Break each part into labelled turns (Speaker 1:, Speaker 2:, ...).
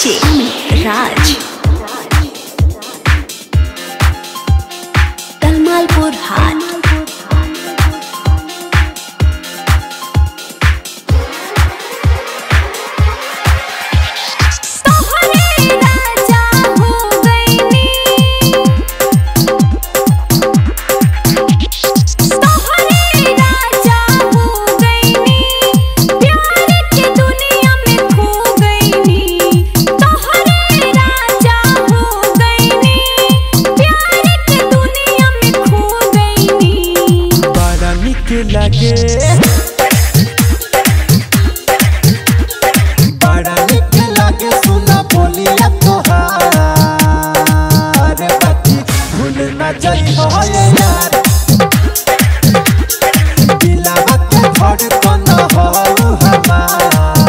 Speaker 1: DJ राज तलमालपुर हाट।
Speaker 2: लगे बड़ा निक लगे सुना बोलिया तोहार बाकी भूल न जाइहो ये यार दिलवा के धड़कन हो हमार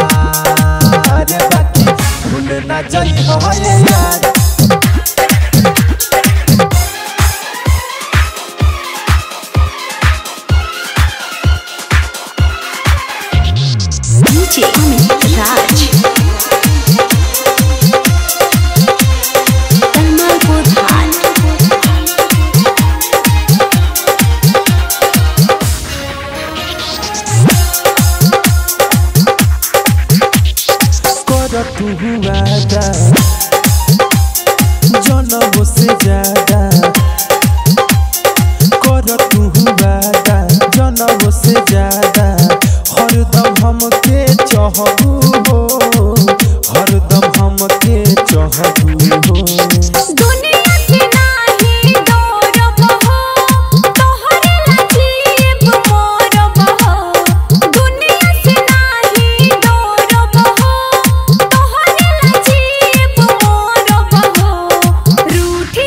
Speaker 2: बाकी भूल न जाइहो ये यार।
Speaker 1: डीजे राज तलमालपुर हाट।
Speaker 2: कर तू वादा जनम से ज्यादा कर तू वादा जनम से ज्यादा हरदम हमके चाहबू हो हरदम हमके चाहबू हो।
Speaker 1: दुनिया से नाही डरब हो तोहरे नसीब मोरब हो। दुनिया से नाही डरब हो तोहरे नसीब मोरब हो। रूठी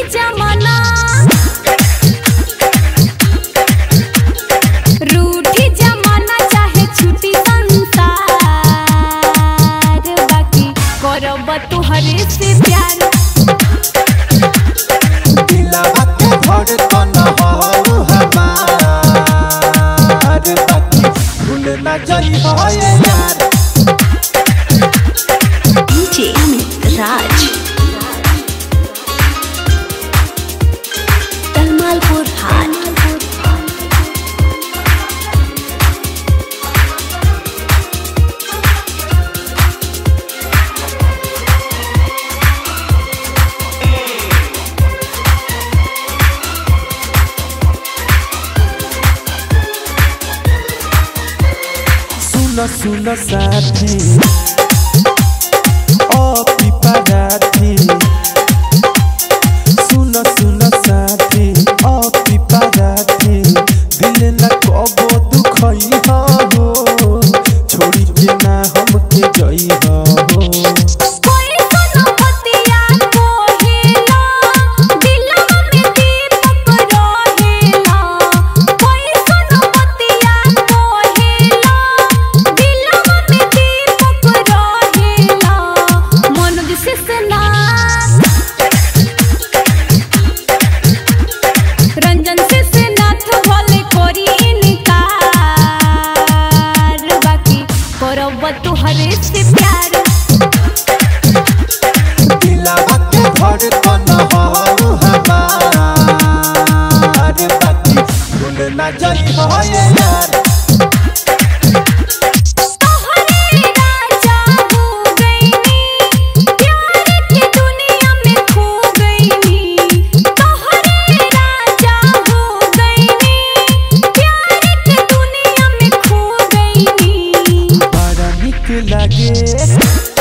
Speaker 1: जमाना चाहे छुट्टी संसार बाकी करब तुहरे से प्यार।
Speaker 2: दिलवा के धड़कन हो हमार बाकी भूल न जाइहो ये यार।
Speaker 1: डीजे राज तलमालपुर हाट।
Speaker 2: सुन सुन साथी ओ पिपराथी सुन सुन साथी ओ पिपराथी दिल न कबो दुखई हो छोड़ी के ना हमके जई हो।
Speaker 1: रंजन से नाथ भले करी इनकार बाकी करब तुहरे से प्यार।
Speaker 2: दिलवा के धड़कन हो हमार बाकी भूल न जाइहो ये यार। लगे